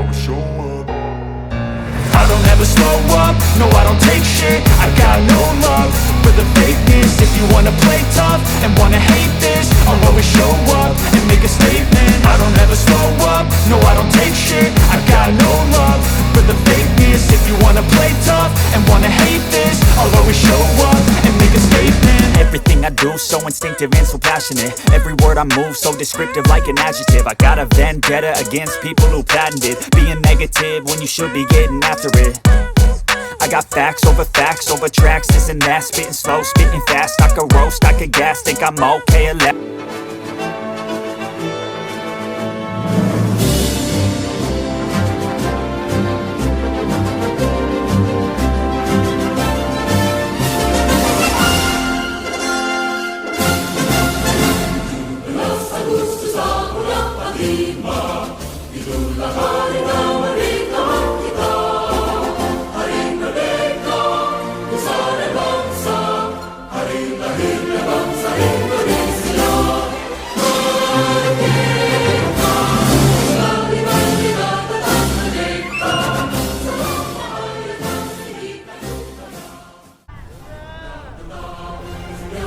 always show up. I don't ever slow up, no I don't take shit. I got no love for the fakeness. If you wanna play tough and wanna hate this, I'll always show up and make a statement. I don't ever slow up, no I don't take shit. I got no love for the fakeness. If you wanna play tough and wanna hate this, I'll always show up and make a statement. Everything I do so instinctive and so passionate. Every word I move so descriptive like an adjective. I got a vendetta against people who patented being negative when you should be getting after it. I got facts over tracks, this and that. Spitting slow, spitting fast. I could roast, I could gas. Think I'm okay at last.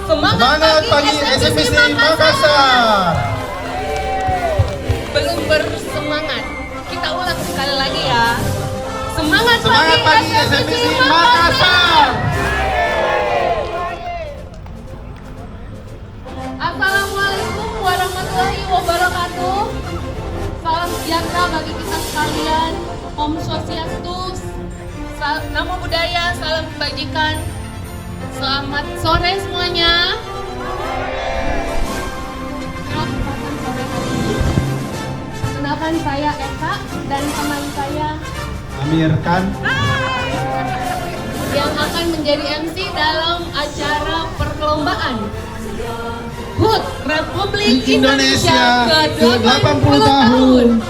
Semangat pagi SMPC Makassar. Belum bersemangat. Kita ulang sekali lagi ya. Semangat pagi SMPC Makassar. Assalamualaikum warahmatullahi wabarakatuh. Salam sejahtera bagi kita sekalian. Om Swastiastu. Namo Buddhaya, salam kebajikan. Selamat sore semuanya. Kenalkan saya Eka dan teman saya Amir Khan yang akan menjadi MC dalam acara perlombaan HUT Republik Indonesia ke-80 tahun.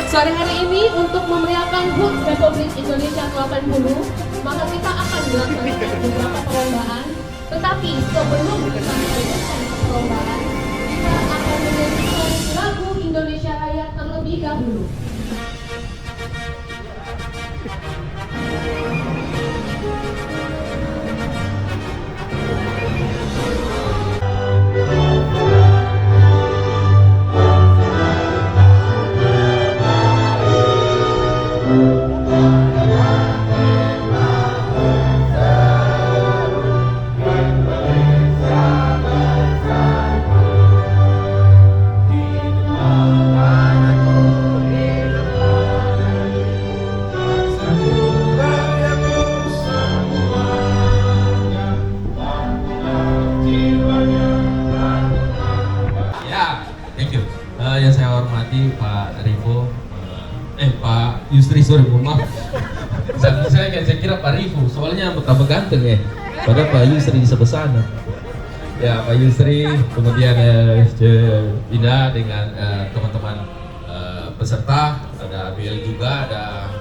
Sore hari ini untuk memeriahkan HUT Republik Indonesia ke-80, maka kita akan melaksanakan beberapa perlombaan. Tetapi sebelum kita melakukan perlombaan, kita akan menyanyikan lagu Indonesia Raya terlebih dahulu. Yang saya hormati Pak Rifo, Pak Yusri, sorry, mohon maaf. Saya kira Pak Rifo, soalnya tambah ganteng ya. Padahal Pak Yusri di sebelah sana. Ya, Pak Yusri, kemudian Ida dengan teman-teman peserta, ada BL juga, ada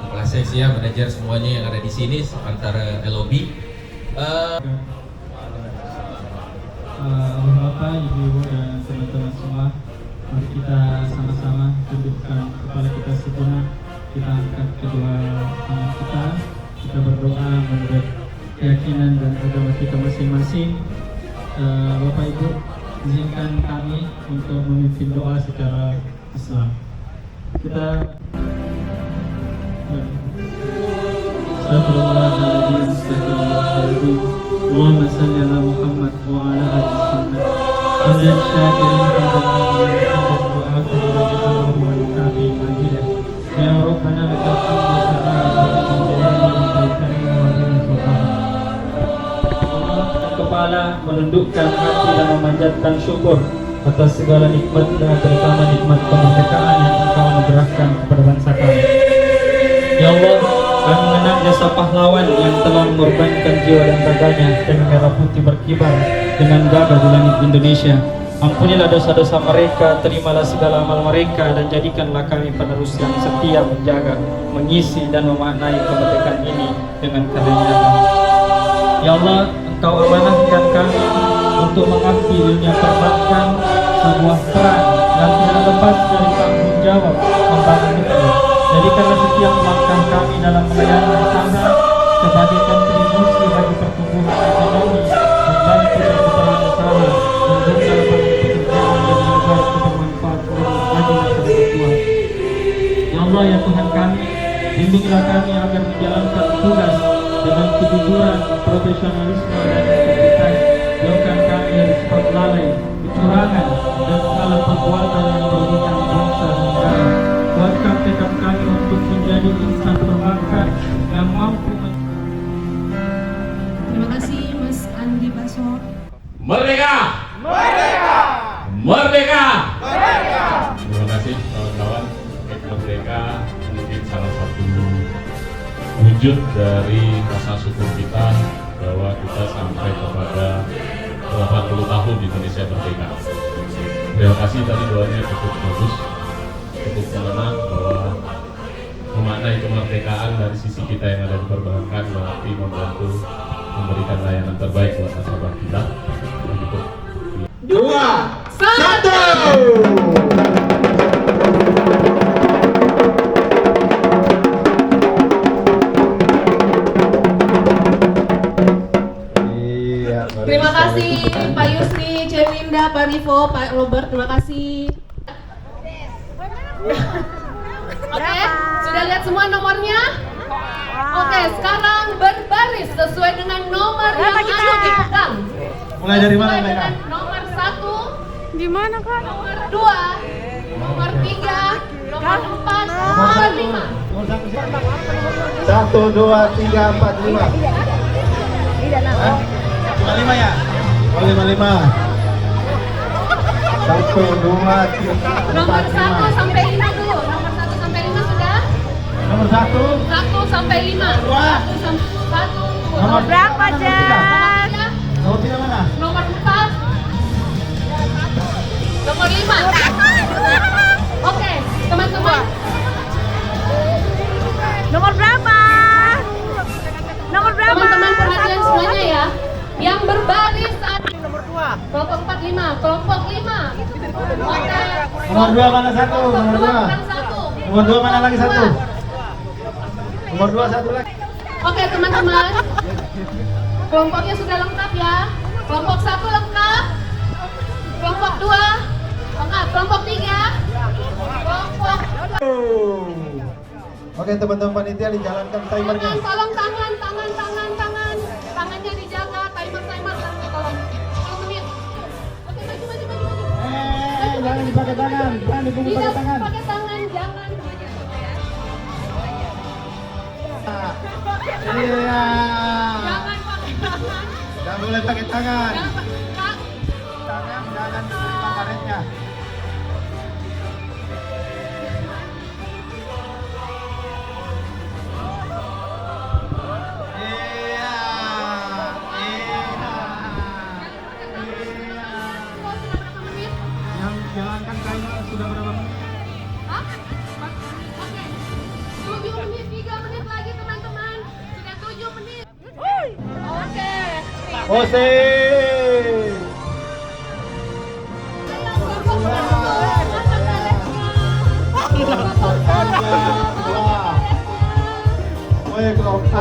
kepala seksi ya, manajer semuanya yang ada di sini antara LOB. Bapak, Ibu, dan teman-teman semua, mari kita sama-sama tundukkan kepala kita sejenak, kita angkat kedua tangan kita berdoa menurut keyakinan dan agama kita masing-masing. Bapak Ibu, izinkan kami untuk memimpin doa secara Islam. Kita Astagfirullahaladzim, Allahumma salli ala Muhammad wa ala ali Muhammad. Hamdan syakirin hamdan majidah. Ya Rabbana lakal hamdu kepala, menundukkan hati dan memanjatkan syukur atas segala nikmat dan terutama nikmat kemerdekaan yang Engkau anugerahkan kepada bangsa kami. Ya Allah, kami mengenang jasa pahlawan yang telah mengorbankan jiwa dan raganya demi merah putih berkibar dengan gagah di langit Indonesia. Ampunilah dosa-dosa mereka, terimalah segala amal mereka, dan jadikanlah kami penerus yang setia menjaga, mengisi dan memaknai kemerdekaan ini dengan karya nyata. Ya Allah, Engkau amanahkan kami untuk mengabdi dunia perbankan sebuah peran yang tidak lepas dari tanggung jawab membangun negeri. Jadikanlah setiap langkah kami dalam melayani usaha sebagai kontribusi bagi pertumbuhan ekonomi, membantu perputaran usaha, membuka lapangan pekerjaan dan membuat bermanfaat bagi masyarakat luas. Ya Allah, ya Tuhan kami, bimbinglah kami agar menjalankan tugas dengan kejujuran, profesionalisme dan integritas. Jauhkan kami dari sifat lalai, kecurangan, dan segala perbuatan yang merugikan bangsa dan negara. Kuatkan tekad kami untuk menjadi insan perbankan yang mampu. Terima kasih Mas Andi Baso. Merdeka! Merdeka! Merdeka! Merdeka! Terima kasih kawan-kawan. Merdeka mungkin salah satu wujud dari rasa syukur kita bahwa kita sampai kepada 80 tahun Indonesia merdeka. Terima kasih, tadi doanya cukup bagus, cukup mengenang bahwa memaknai kemerdekaan dari sisi kita yang ada di perbankan berarti membantu memberikan layanan terbaik buat nasabah kita. Begitu. 2, 1. Terima kasih Pak Yusri, Celinda, Pak Rivo, Pak Robert, terima kasih. Oke, sudah lihat semua nomornya? Oke, sekarang berbaris sesuai dengan nomor yang ada di belakang. Mulai dari mana, Mulai Meka? dengan nomor 1, Di mana kak? nomor 2, nomor 3, nomor 4, nomor 5. 1, 2, 3, 4, 5. 55 ya? Oh, 55. 1, 2, 3, 4, 5. Nomor 1 sampai 5 dulu. Nomor 1 sampai 5 sudah? Nomor 1. 1 sampai 5. Dua. 1, 2. Nomor Berapa, nomor Jan? tiga. Nomor 3 mana? Nomor 4. Nomor 5. Oke, teman-teman. Nomor berapa? Nomor berapa? Teman-teman perhatian semuanya ya. Yang berbaris saat kelompok 45, kelompok 5. Oke. Nomor 2 mana satu? Nomor 2. Nomor 2 mana lagi satu? Nomor 2 satu lagi. Oke, teman-teman. Kelompoknya sudah lengkap ya. Kelompok 1 lengkap. Kelompok 2 lengkap. Kelompok 3. Kelompok Oke, teman-teman panitia dijalankan timernya. tolong tangan. Tangannya dijaga, timer. Tolong menit. Oke, maju. Jangan dipakai tangan, jangan dipukul pakai Tidak tangan. pakai tangan, jangan. Iya. Jangan pakai tangan. Jangan boleh pakai tangan. Jangan pakai tangan. Tangan jangan diterima karetnya. Iya. Berapa menit? Yang jalankan timer sudah berapa menit? Hah? Oke. 7 menit, 3 menit lagi teman-teman. Sudah 7 menit. Oke. Ose. Oke, kelompok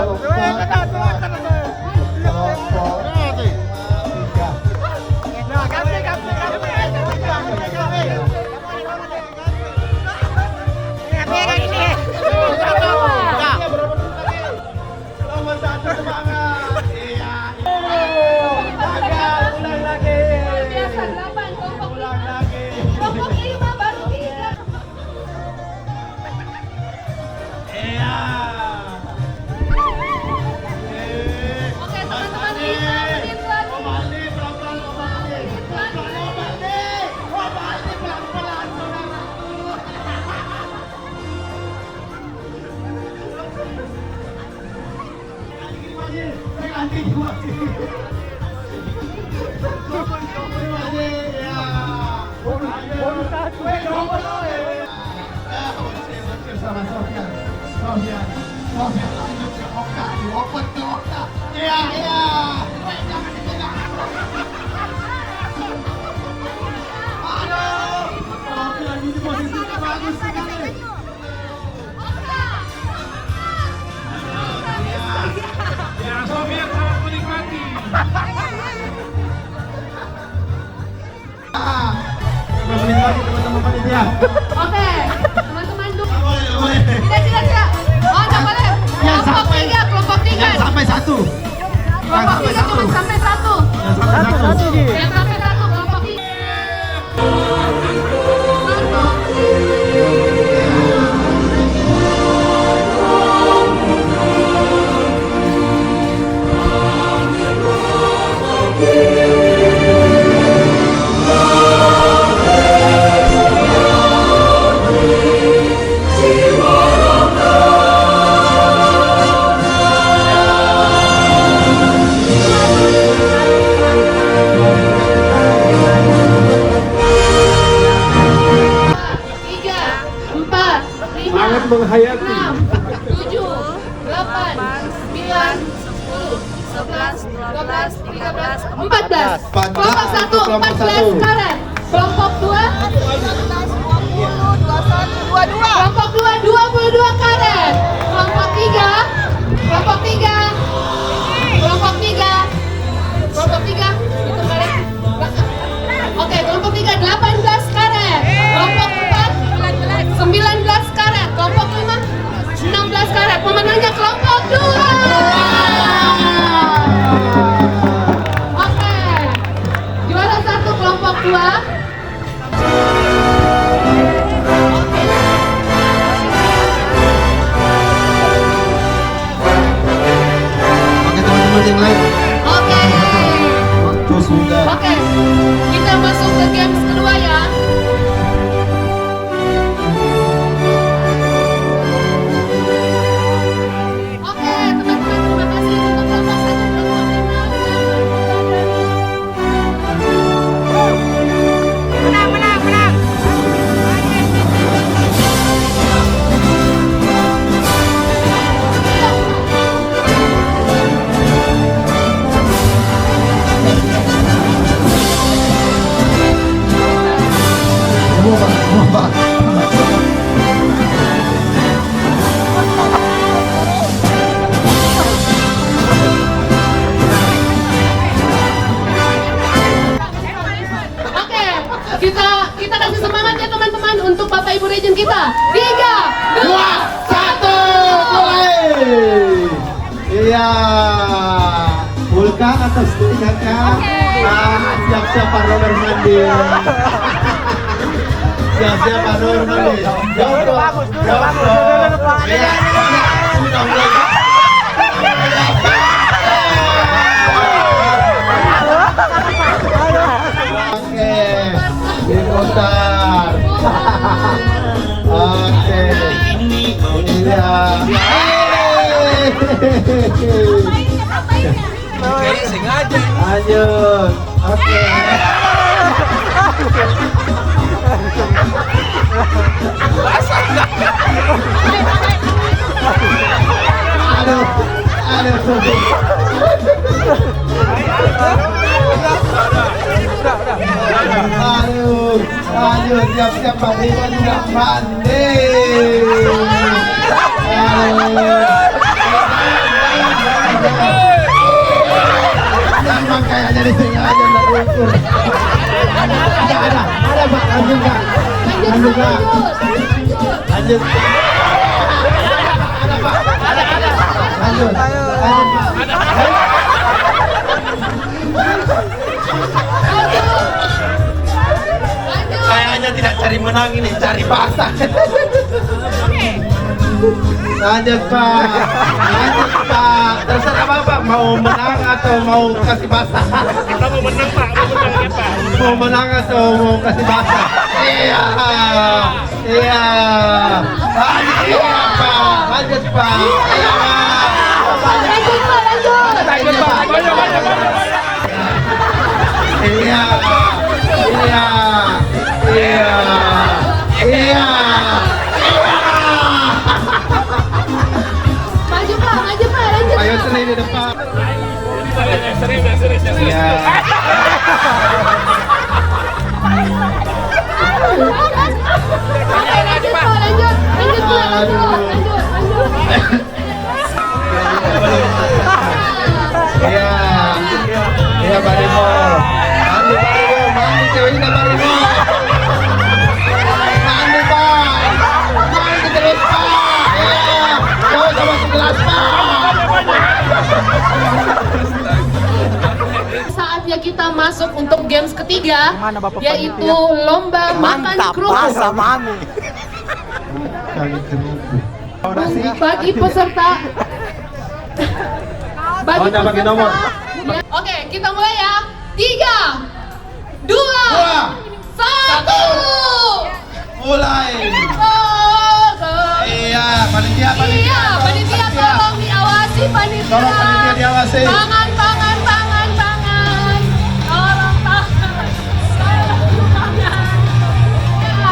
哎呀！ sama panitia. Oke, teman-teman dulu. Boleh. Tidak. Oh, nggak boleh. Kelompok tiga. Yang sampai satu. Kelompok tiga cuma sampai satu. Yang sampai satu. Yang sampai satu kelompok tiga. Sangat menghayati. 6, 7, 8, 9, 10, 11, 12, 13, 14. Kelompok 1, 14 karet. Kelompok 2, kelompok 2, 22 karet. Kelompok 3, kelompok 3, kelompok 3, kelompok 3, itu balik. Oke, kelompok 3, 18 karet. Kelompok 4, 19 karet. Kelompok 5, 16 karet. Pemenangnya kelompok 2. Oke. Juara 1 kelompok 2. Oke teman-teman yang lain. Oke. Waktu sudah. Oke. Kita masuk ke games kedua ya. Oke, teman-teman terima kasih untuk kelompok 1 dan kelompok 5. Menang. Semua Pak. Oke, kita kasih semangat ya teman-teman untuk Bapak Ibu Region kita. 3, 2, 1. Mulai. Iya. Vulkan atas tingkatkan. Siap-siap Pak Robert mandi. Siap-siap Pak Robert mandi. Jauh. Iya. Sudah mulai. Oke. Diputar. Oke. Ini dia. Lanjut. Oke. Aduh. Aduh. Lanjut. Siap-siap Pak Dewa juga mandi. Emang kayaknya di sini aja nggak diukur. Ada Pak, lanjut Kak. Lanjut Kak. Lanjut. Ada Pak. Lanjut. Lanjut Pak. Kayaknya tidak cari menang ini, cari basah. Lanjut Pak. Lanjut Pak. Terserah Bapak mau menang atau mau kasih basah. Kita mau menang Pak, mau menang ya Pak. Mau menang atau mau kasih basah? Iya. Iya. Lanjut Pak. Lanjut Pak. Iya. Lanjut Pak. Banyak. Iya. Iya. Iya. Iya. Maju Pak, lanjut. Ayo sini di depan. Serius. Iya. Oke, lanjut Pak. Iya. Iya Pak Rimo. Mandi Pak Rimo. Mandi ceweknya Pak Rimo. 3, yaitu lomba makan kerupuk. Kali kerupuk. Bagi peserta. Bagi Udah bagi nomor. Ya, oke, kita mulai ya. 3, 2, 1. Mulai. Iya, panitia. Iya, panitia tolong diawasi panitia. Tolong panitia diawasi. Tangan. Tolong tangan. Tolong tangan.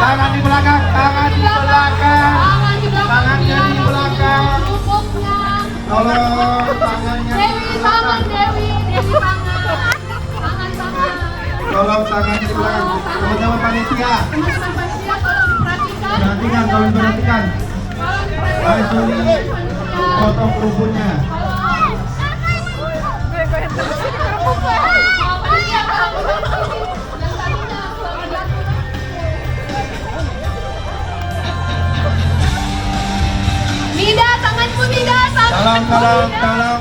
Tangan di belakang, tangan di belakang. Tangan di belakang. Tangannya di belakang. Kerupuknya. Tolong tangannya. Dewi tangan. Tangan. Tolong tangan di belakang. Teman-teman panitia. Teman-teman panitia tolong diperhatikan. Tolong perhatikan. Langsung potong kerupuknya. Nida, tanganmu Nida, Tolong.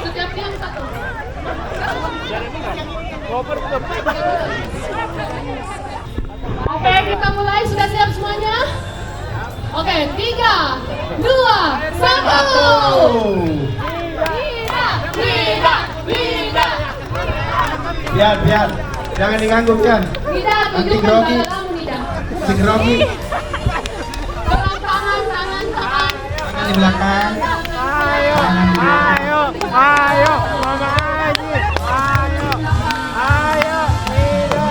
Setiap yang satu. Oke, kita mulai. Sudah siap semuanya? Oke, 3, 2, 1. Nida. Biar. Jangan diganggu, Pian. Nida, Nanti tunjukkan grogi. kamu Nida. Si grogi. Tolong tangan. Tangan di belakang. Ayo, Mama Aji. Ayo, Nida.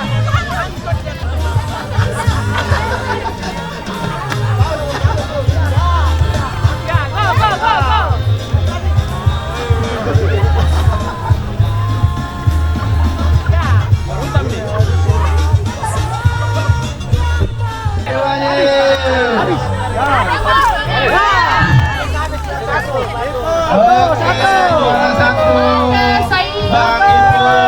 Oke, juara 1. Bang Ipul.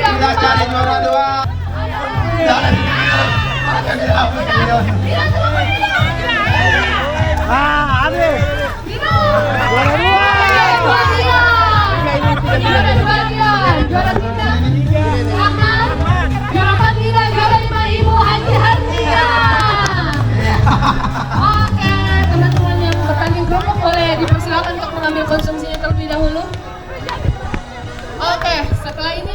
Kita cari juara 2. Jangan dihapus, Gideon. Ade. Juara 3. Silakan. Juara 4 Nida, juara 5 Ibu Haji Harnia. Oke, teman-teman yang bertanding kerupuk boleh dipersilakan untuk mengambil konsumsinya terlebih dahulu. Oke, setelah ini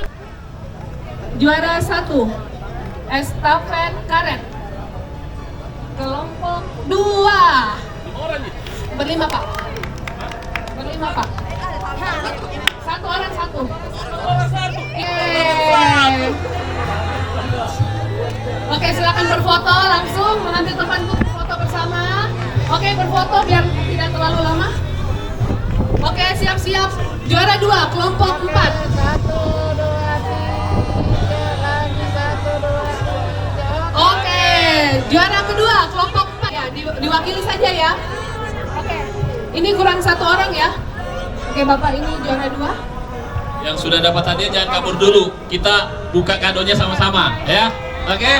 juara 1 estafet karet kelompok 2 berlima Pak. Satu orang satu. Yeay. Oke, silakan berfoto langsung, mengambil tempat untuk berfoto bersama. Oke, berfoto biar tidak terlalu lama. Oke, siap-siap. Juara 2, kelompok 4. Oke, juara kedua, kelompok 4 ya, diwakili saja ya. Oke. Ini kurang 1 orang ya. Oke, Bapak ini juara 2. Yang sudah dapat hadiah jangan kabur dulu. Kita buka kadonya sama-sama, ya. Oke?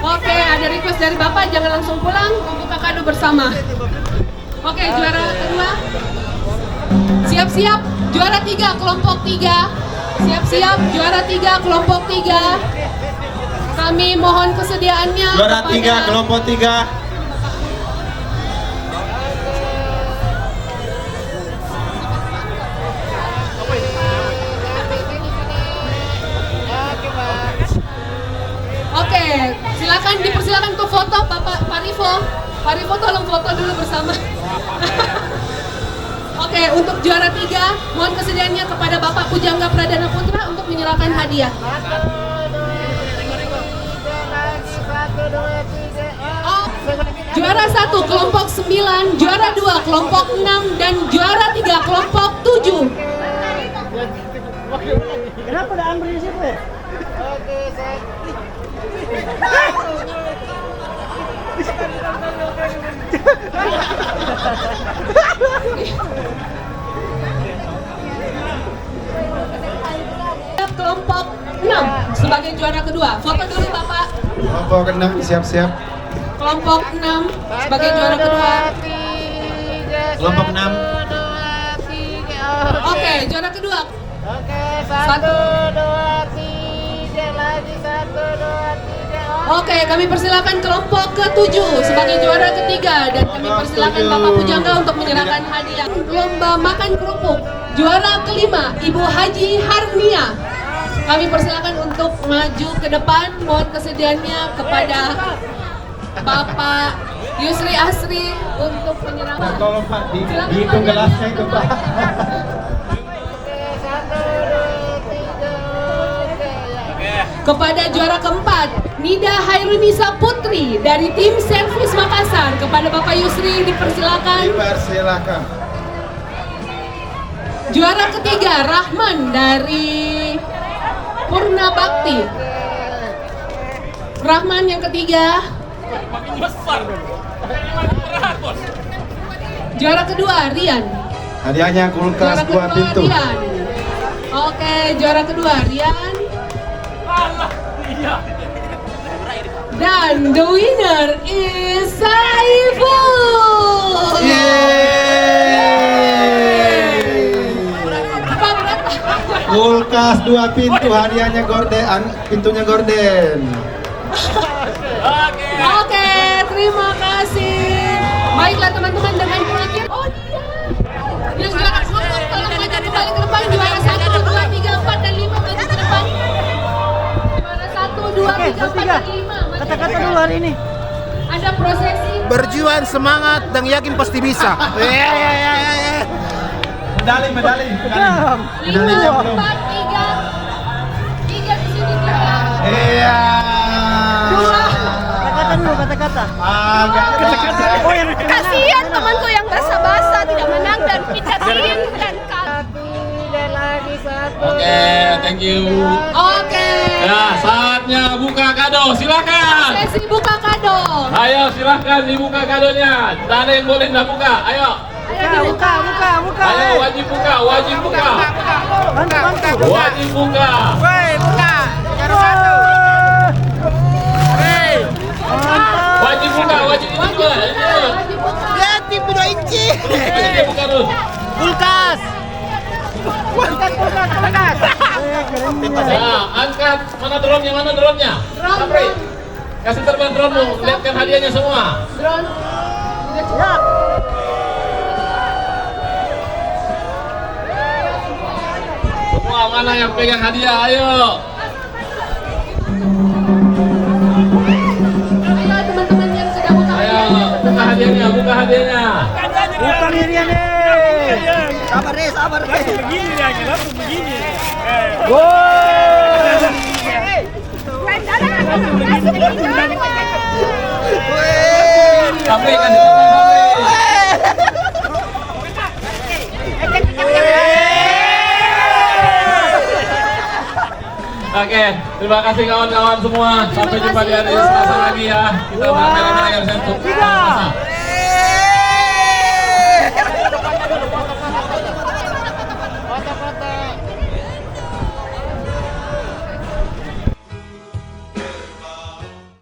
Oke, ada request dari Bapak jangan langsung pulang, membuka kado bersama. Oke, juara kedua. Siap-siap, juara 3, kelompok 3. Siap-siap, juara 3, kelompok 3. Kami mohon kesediaannya. Juara kepada- 3, kelompok 3. Oke, silakan dipersilakan ke foto Pak Rivo. Pak Rivo tolong foto dulu bersama. Oke, untuk juara 3, mohon kesediaannya kepada Bapak Pujangga Pradana Putra untuk menyerahkan hadiah. Oh, juara 1 kelompok 9, juara 2 kelompok 6, dan juara 3 kelompok 7. Kenapa ada ambil di situ ya? kelompok 6 sebagai juara kedua. Foto dulu Bapak. Kelompok 6 siap-siap. Kelompok 6 sebagai juara kedua. Kelompok 6. Oke, juara kedua. Oke, Satu. 2, 3 lagi 1, 2, 3. Oke, kami persilakan kelompok ke-7 sebagai juara ketiga dan kami persilakan Bapak Pujangga untuk menyerahkan hadiah. Lomba makan kerupuk juara kelima Ibu Haji Harnia. Kami persilakan untuk maju ke depan. Mohon kesediaannya kepada Bapak Yusri Asri untuk menyerahkan. Tolong Pak, Silakan, dihitung Pak. gelasnya itu Pak. Kepada juara keempat, Nida Hairunisa Putri dari tim Servis Makassar. Kepada Bapak Yusri dipersilakan. Dipersilakan. Juara ketiga, Rahman dari Purna Bakti. Rahman yang ketiga. Juara kedua, Rian. Hadiahnya kulkas Juara 2 pintu. Rian. Oke, juara kedua, Rian. Dan the winner is Saiful. Kulkas 2 pintu, hadiahnya gorden, pintunya gorden. Oke, terima kasih. Baiklah teman-teman, dengan terakhir. Oh iya. Yang juara kelompok tolong maju kembali ke depan. Juara 1, 2, 3, 4, dan 5 maju ke depan. Juara 1, 2, 3, 4, dan 5 maju ke Kata-kata depan. dulu hari ini. Ada prosesi. Berjuang semangat dan yakin pasti bisa. Medali. Medalinya 5, belum. 4, 3. 3 di sini 3. Iya. Kata-kata dulu, kata-kata. Agak Oh, yang Kasihan temanku yang basah-basah tidak menang dan kita tim dan kalah. Oke, thank you. Oke. Ya, saatnya buka kado. Silakan. Sesi buka kado. Ayo, silakan dibuka kadonya. Tak ada yang boleh nggak buka. Ayo. buka. Ayo, wajib buka. Wajib buka. Bantu. Wajib buka. Wajib buka. Wajib itu juga. Wajib buka. Lihat TV 2 inci. Ini buka terus. Kulkas. Nah, angkat. Mana dronnya? Mana dronnya? Sapri. Kasih terbang dronmu. Lihatkan hadiahnya semua. Drone. Tidak cukup. Semua mana yang pegang hadiah? Ayo. Ayo teman-teman yang sudah buka Ayo, hadiahnya. buka hadiahnya. Buka hadiahnya. Buka Miriam nih. Sabar deh. Sapri, kasih terbang Sapri. Oke, terima kasih kawan-kawan semua. Sampai jumpa di hari Selasa lagi ya. Kita merah-merah yang sentuh.